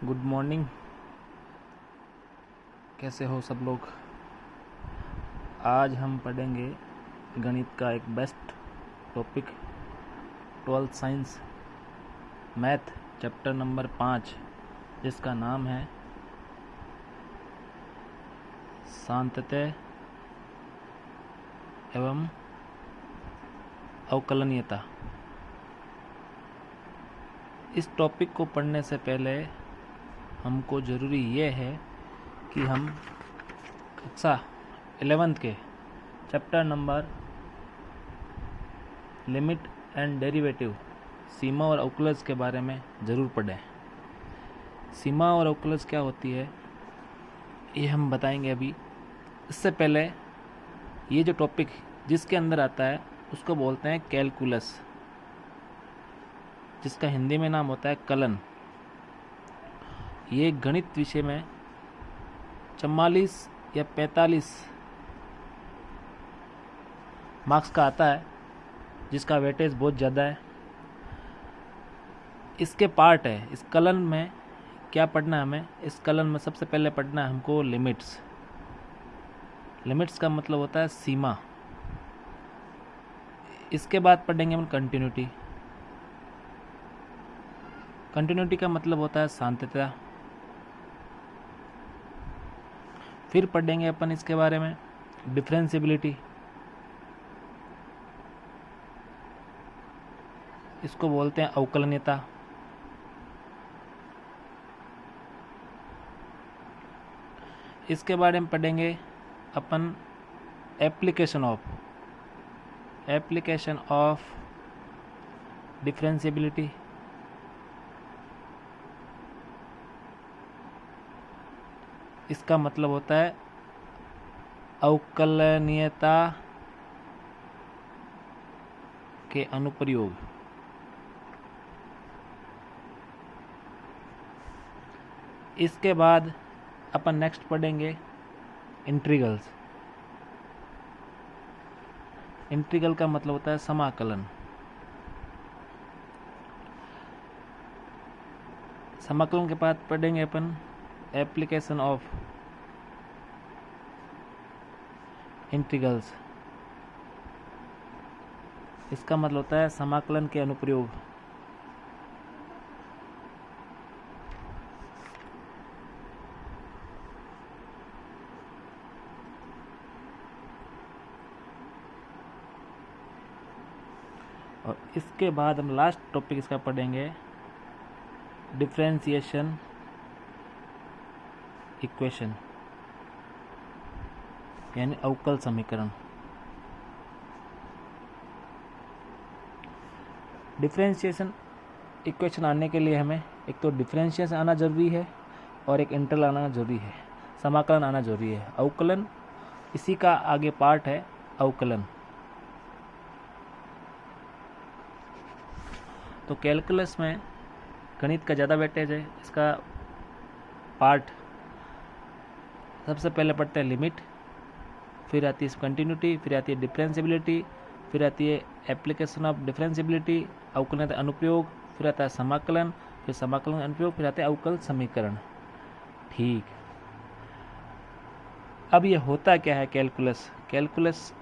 Good morning. कैसे हो सब लोग। आज हम पढ़ेंगे गणित का एक best topic 12th science math chapter number 5, जिसका नाम है सांतत्य एवं अवकलनीयता। इस टॉपिक को पढ़ने से पहले हमको ज़रूरी ये है कि हम कक्षा 11th के chapter number limit and derivative सीमा और अवकलज के बारे में ज़रूर पढ़ें। सीमा और अवकलज क्या होती है ये हम बताएंगे अभी। इससे पहले ये जो टॉपिक जिसके अंदर आता है उसको बोलते हैं कैलकुलस, जिसका हिंदी में नाम होता है कलन। ये गणित विषय में 44 या 45 मार्क्स का आता है, जिसका वेटेज बहुत ज़्यादा है। इसके पार्ट है। इस कलन में क्या पढ़ना है हमें। इस कलन में सबसे पहले पढ़ना है हमको लिमिट्स। लिमिट्स का मतलब होता है सीमा। इसके बाद पढ़ेंगे हम कंटिन्यूटी। कंटिन्यूटी का मतलब होता है सांतत्य। फिर पढ़ेंगे अपन इसके बारे में डिफरेंशियबिलिटी। इसको बोलते हैं अवकलनीयता। इसके बारे में पढ़ेंगे अपन एप्लीकेशन ऑफ डिफरेंशियबिलिटी। इसका मतलब होता है अवकलनीयता के अनुप्रयोग। इसके बाद अपन नेक्स्ट पढ़ेंगे इंटीग्रल्स। इंटीग्रल का मतलब होता है समाकलन। समाकलन के बाद पढ़ेंगे अपन एप्लीकेशन ऑफ इंटीग्रल्स। इसका मतलब होता है समाकलन के अनुप्रयोग। और इसके बाद हम लास्ट टॉपिक इसका पढ़ेंगे डिफरेंशिएशन इक्वेशन, यानी अवकल समीकरण। डिफरेंशिएशन इक्वेशन आने के लिए हमें एक तो डिफरेंशिएशन आना जरूरी है और एक इंटीग्रल आना जरूरी है, समाकलन आना जरूरी है। अवकलन इसी का आगे पार्ट है अवकलन। तो कैलकुलस में गणित का ज़्यादा वेटेज है। इसका पार्ट सबसे पहले पढ़ते हैं लिमिट, फिर आती है कंटिन्यूटी, फिर आती है डिफरेंशियबिलिटी, फिर आती है एप्लीकेशन ऑफ डिफरेंशियबिलिटी, अवकलन अनुप्रयोग, फिर आता है समाकलन, फिर समाकलन अनुप्रयोग, फिर आते हैं अवकल समीकरण। ठीक, अब ये होता क्या है कैलकुलस। कैलकुलस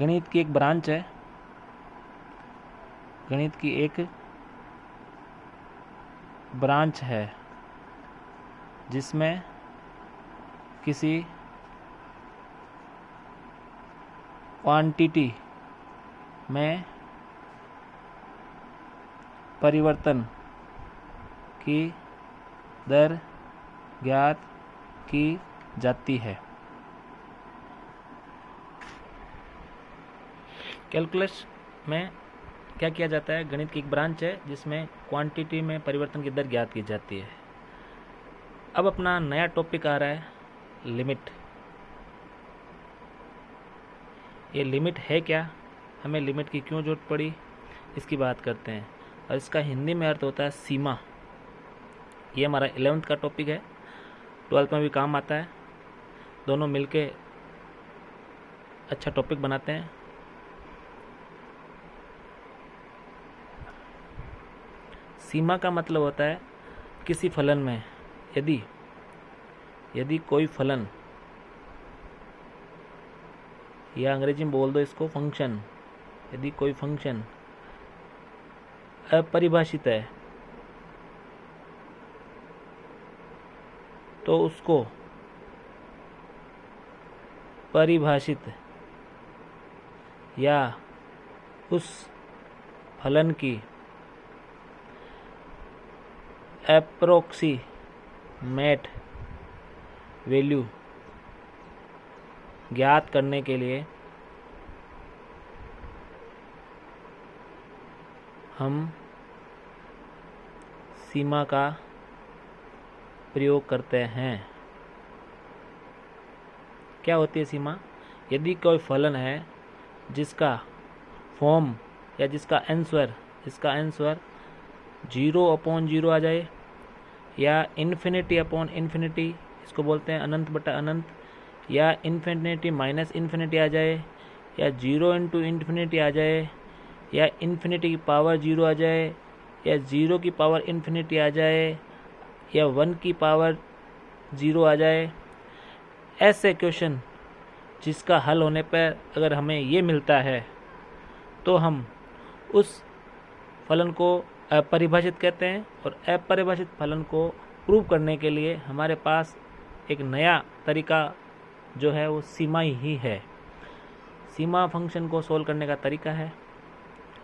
गणित की एक ब्रांच है, गणित की एक ब्रांच है जिसमें किसी क्वांटिटी में परिवर्तन की दर ज्ञात की जाती है। कैलकुलस में क्या किया जाता है, गणित की एक ब्रांच है जिसमें क्वांटिटी में परिवर्तन की दर ज्ञात की जाती है। अब अपना नया टॉपिक आ रहा है लिमिट। ये लिमिट है क्या, हमें लिमिट की क्यों जरूरत पड़ी, इसकी बात करते हैं। और इसका हिंदी में अर्थ होता है सीमा। ये हमारा 11th का टॉपिक है, 12th में भी काम आता है। दोनों मिलके अच्छा टॉपिक बनाते हैं। सीमा का मतलब होता है किसी फलन में यदि कोई फलन, या अंग्रेजी में बोल दो इसको फंक्शन, यदि कोई फंक्शन अपरिभाषित है तो उसको परिभाषित या उस फलन की एप्रोक्सीमेट वैल्यू ज्ञात करने के लिए हम सीमा का प्रयोग करते हैं। क्या होती है सीमा? यदि कोई फलन है जिसका फॉर्म या जिसका आंसर 0/0 आ जाए, या इन्फिनिटी अपॉन इन्फिनिटी, इसको बोलते हैं अनंत बटा अनंत, या इन्फिनिटी माइनस इन्फिनिटी आ जाए, या 0 इंटू इन्फिनिटी आ जाए, या इन्फिनिटी की पावर 0 आ जाए, या 0 की पावर इन्फिनिटी आ जाए, या 1 की पावर 0 आ जाए। ऐसे क्वेश्चन जिसका हल होने पर अगर हमें ये मिलता है तो हम उस फलन को अपरिभाषित कहते हैं। और अपरिभाषित फलन को प्रूव करने के लिए हमारे पास एक नया तरीका जो है वो सीमा ही है। सीमा फंक्शन को सोल्व करने का तरीका है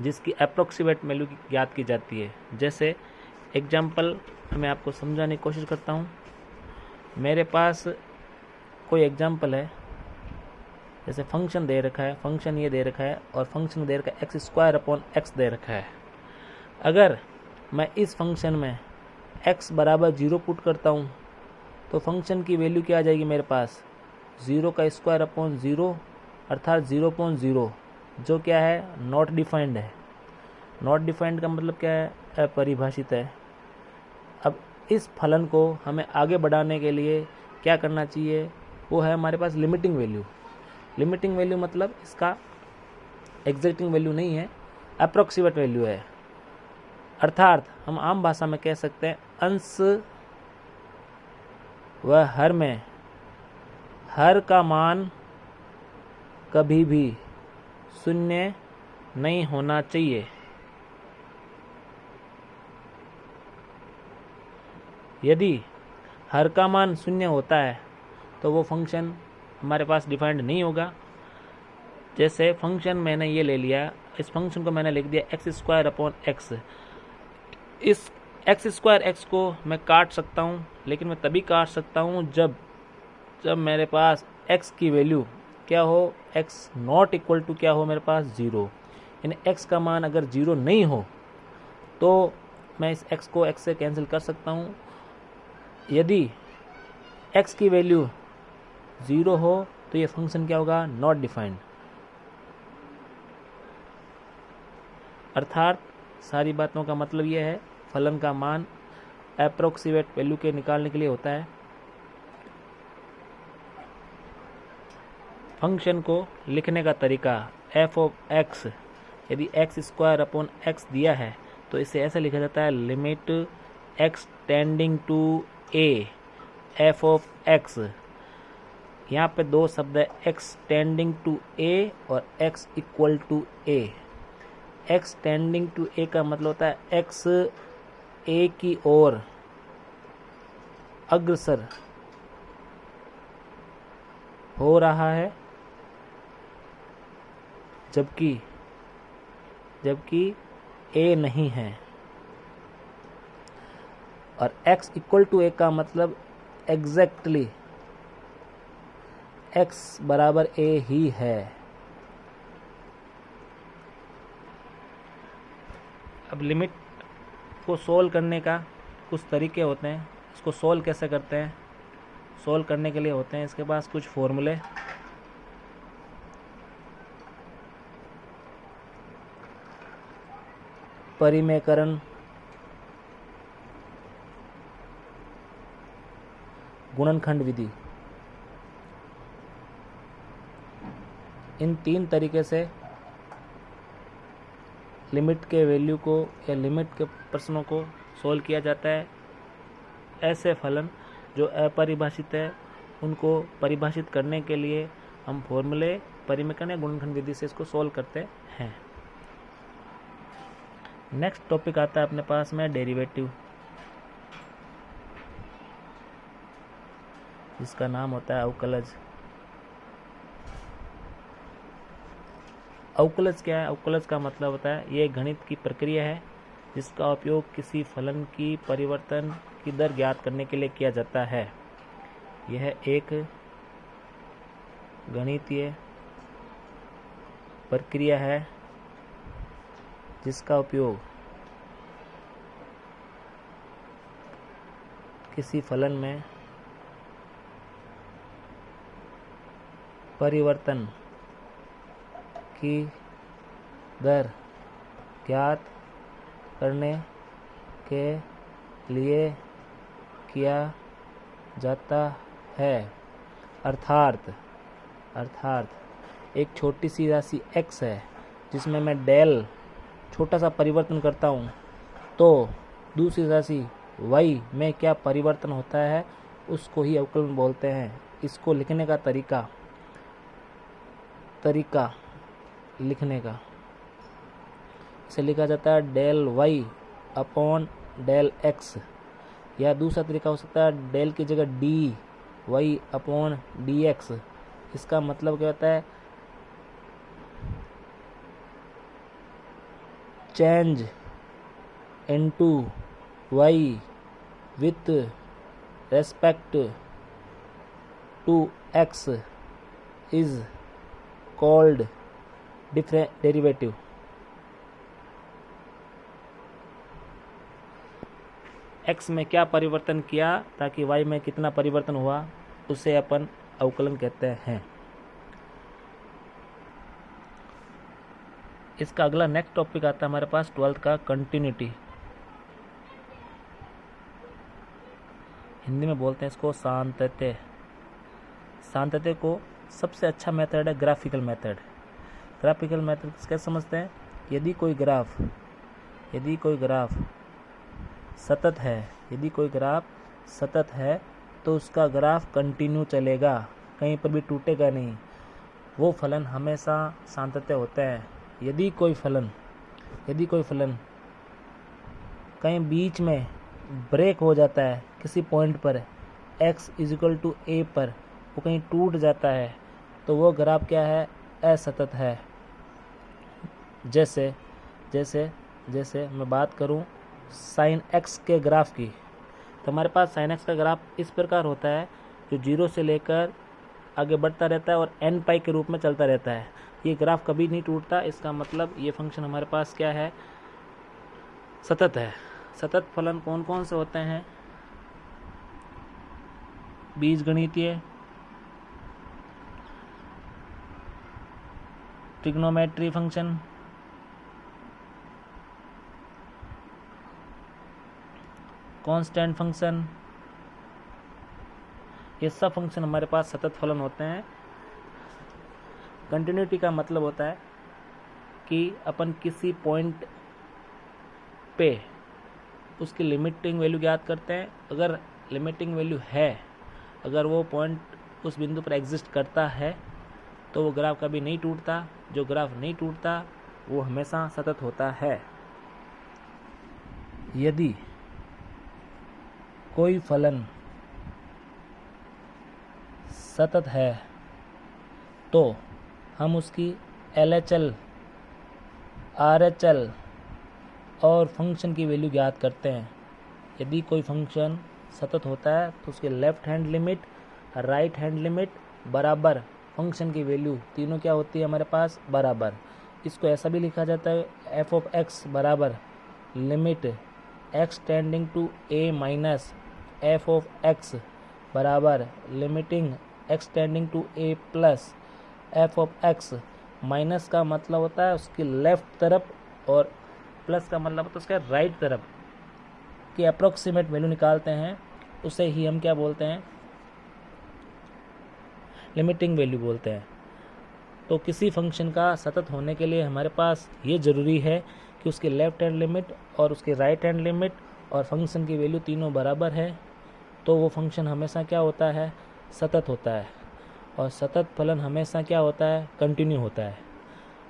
जिसकी अप्रोक्सीमेट वैल्यू ज्ञात की जाती है। जैसे एग्जाम्पल मैं आपको समझाने की कोशिश करता हूँ। मेरे पास कोई एग्जाम्पल है, जैसे फंक्शन दे रखा है, फंक्शन ये दे रखा है और फंक्शन दे रखा है x² दे रखा है। अगर मैं इस फंक्शन में x बराबर 0 पुट करता हूँ तो फंक्शन की वैल्यू क्या आ जाएगी मेरे पास? 0² अर्थात 0.0, जो क्या है? नॉट डिफाइंड है। नॉट डिफाइंड का मतलब क्या है? अपरिभाषित है। अब इस फलन को हमें आगे बढ़ाने के लिए क्या करना चाहिए? वो है हमारे पास लिमिटिंग वैल्यू। लिमिटिंग वैल्यू मतलब इसका एग्जैक्टिंग वैल्यू नहीं है, अप्रोक्सीमेट वैल्यू है। अर्थात हम आम भाषा में कह सकते हैं अंश व हर में हर का मान कभी भी शून्य नहीं होना चाहिए। यदि हर का मान शून्य होता है तो वो फंक्शन हमारे पास डिफाइंड नहीं होगा। जैसे फंक्शन मैंने ये ले लिया, इस फंक्शन को मैंने लिख दिया x²/x। इस x² को मैं काट सकता हूँ, लेकिन मैं तभी काट सकता हूँ जब मेरे पास x की वैल्यू क्या हो? x not क्या हो मेरे पास? 0। यानी x का मान अगर 0 नहीं हो तो मैं इस x को x से कैंसिल कर सकता हूँ। यदि x की वैल्यू 0 हो तो ये फंक्शन क्या होगा? Not defined. अर्थात सारी बातों का मतलब ये है, फलन का मान अप्रोक्सीमेट वैल्यू के निकालने के लिए होता है। फंक्शन को लिखने का तरीका f(x), यदि x² दिया है तो इसे ऐसे लिखा जाता है limit x tending to a f(x). यहाँ पे दो शब्द है, x टेंडिंग टू a और x = a। x tending to a का मतलब होता है x a की ओर अग्रसर हो रहा है, जबकि a नहीं है। और x = a का मतलब एग्जैक्टली x बराबर a ही है। अब लिमिट को सोल्व करने का कुछ तरीके होते हैं। इसको सोल्व कैसे करते हैं? सोल्व करने के लिए होते हैं इसके पास कुछ फॉर्मूले। परिमेयकरण, गुणनखंड विधि, इन 3 तरीके से लिमिट के वैल्यू को या लिमिट के प्रश्नों को सोल्व किया जाता है। ऐसे फलन जो अपरिभाषित है उनको परिभाषित करने के लिए हम फॉर्मूले, परिमेकरण या गुणनखंड विधि से इसको सोल्व करते हैं। नेक्स्ट टॉपिक आता है अपने पास में डेरिवेटिव, जिसका नाम होता है अवकलज। अवकलज क्या है? अवकलज का मतलब होता है ये गणित की प्रक्रिया है जिसका उपयोग किसी फलन की परिवर्तन की दर ज्ञात करने के लिए किया जाता है। यह एक गणितीय प्रक्रिया है जिसका उपयोग किसी फलन में परिवर्तन की दर ज्ञात करने के लिए किया जाता है। अर्थात एक छोटी सी राशि x है जिसमें मैं डेल छोटा सा परिवर्तन करता हूँ, तो दूसरी राशि y में क्या परिवर्तन होता है उसको ही अवकलन बोलते हैं। इसको लिखने का तरीका लिखने का इसे लिखा जाता है del y upon del x, या दूसरा तरीका हो सकता है डेल की जगह d y upon d x. इसका मतलब क्या होता है? Change into y with respect to x is called derivative. x में क्या परिवर्तन किया ताकि y में कितना परिवर्तन हुआ उसे अपन अवकलन कहते हैं। इसका अगला नेक्स्ट टॉपिक आता है हमारे पास 12th का कंटिन्यूटी। हिंदी में बोलते हैं इसको सांतत्य। सांतत्य को सबसे अच्छा मेथड है ग्राफिकल मेथड। ग्राफिकल मेथड कैसे समझते हैं? यदि कोई ग्राफ सतत है तो उसका ग्राफ कंटिन्यू चलेगा, कहीं पर भी टूटेगा नहीं। वो फलन हमेशा सांतत्य होता है। यदि कोई फलन कहीं बीच में ब्रेक हो जाता है किसी पॉइंट पर x = a पर, वो कहीं टूट जाता है तो वो ग्राफ क्या है? असतत है। जैसे मैं बात करूं sin x के ग्राफ की, तो हमारे पास sin x का ग्राफ इस प्रकार होता है जो 0 से लेकर आगे बढ़ता रहता है और n पाई के रूप में चलता रहता है। ये ग्राफ कभी नहीं टूटता। इसका मतलब ये फंक्शन हमारे पास क्या है? सतत है। सतत फलन कौन कौन से होते हैं? बीजगणितीय, ट्रिग्नोमेट्री फंक्शन, कांस्टेंट फंक्शन, ये सब फंक्शन हमारे पास सतत फलन होते हैं। कंटिन्यूटी का मतलब होता है कि अपन किसी पॉइंट पे उसकी लिमिटिंग वैल्यू ज्ञात करते हैं। अगर लिमिटिंग वैल्यू है, अगर वो पॉइंट उस बिंदु पर एग्जिस्ट करता है तो वो ग्राफ कभी नहीं टूटता। जो ग्राफ नहीं टूटता वो हमेशा सतत होता है। यदि कोई फलन सतत है तो हम उसकी LHL, RHL और फंक्शन की वैल्यू ज्ञात करते हैं। यदि कोई फंक्शन सतत होता है तो उसके left hand limit, right hand limit बराबर फंक्शन की वैल्यू, तीनों क्या होती है हमारे पास? बराबर। इसको ऐसा भी लिखा जाता है f(x) बराबर limit x tending to a minus f(x) बराबर limiting x tending to a plus f(x)। Minus का मतलब होता है उसकी लेफ्ट तरफ और प्लस का मतलब होता है उसके राइट तरफ की अप्रोक्सीमेट वैल्यू निकालते हैं, उसे ही हम क्या बोलते हैं? लिमिटिंग वैल्यू बोलते हैं। तो किसी फंक्शन का सतत होने के लिए हमारे पास ये ज़रूरी है कि उसकी लेफ्ट हैंड लिमिट और उसकी राइट हैंड लिमिट और फंक्शन की वैल्यू तीनों बराबर है, तो वो फंक्शन हमेशा क्या होता है, सतत होता है। और सतत फलन हमेशा क्या होता है, कंटिन्यू होता है।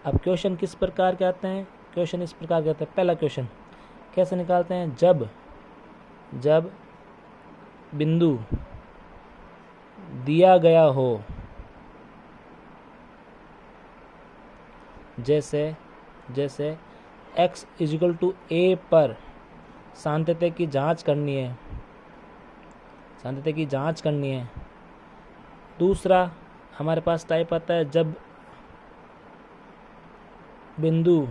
अब क्वेश्चन किस प्रकार के आते हैं, क्वेश्चन इस प्रकार के आते हैं। पहला क्वेश्चन कैसे निकालते हैं, जब बिंदु दिया गया हो, जैसे x = a पर सांतत्य की जांच करनी है। दूसरा हमारे पास टाइप आता है जब बिंदु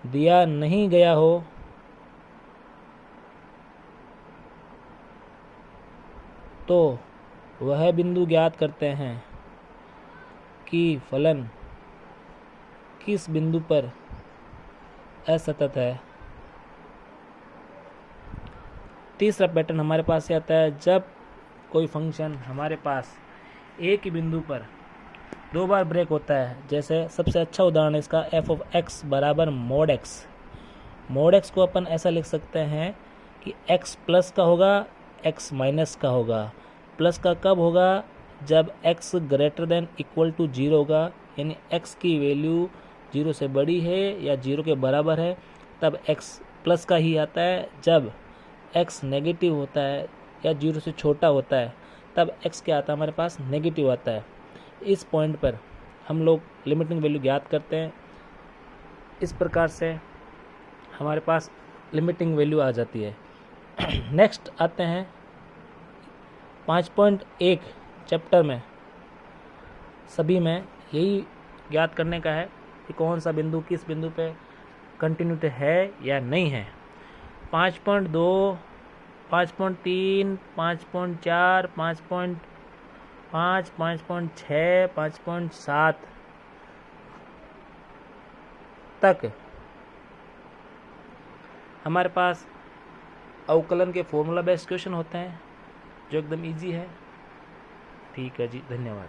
दिया नहीं गया हो तो वह बिंदु ज्ञात करते हैं कि फलन किस बिंदु पर असतत है। तीसरा पैटर्न हमारे पास आता है जब कोई फंक्शन हमारे पास एक ही बिंदु पर 2 बार ब्रेक होता है। जैसे सबसे अच्छा उदाहरण है इसका f(x) बराबर mod x। mod x को अपन ऐसा लिख सकते हैं कि x प्लस का होगा, x माइनस का होगा। प्लस का कब होगा, जब x > 0 होगा, यानी x की वैल्यू 0 से बड़ी है या 0 के बराबर है, तब x प्लस का ही आता है। जब x नेगेटिव होता है या 0 से छोटा होता है, तब x क्या आता है, हमारे पास नेगेटिव आता है। इस पॉइंट पर हम लोग लिमिटिंग वैल्यू ज्ञात करते हैं। इस प्रकार से हमारे पास लिमिटिंग वैल्यू आ जाती है। नेक्स्ट आते हैं 5.1 चैप्टर में, सभी में यही ज्ञात करने का है कि कौन सा बिंदु किस बिंदु पे कंटिन्यूटी है या नहीं है। 5.2, 5.3, 5.4, 5.5, 5.6, 5.7 तक हमारे पास अवकलन के फॉर्मूला बेस्ड क्वेश्चन होते हैं जो एकदम इजी है। ठीक है जी, धन्यवाद।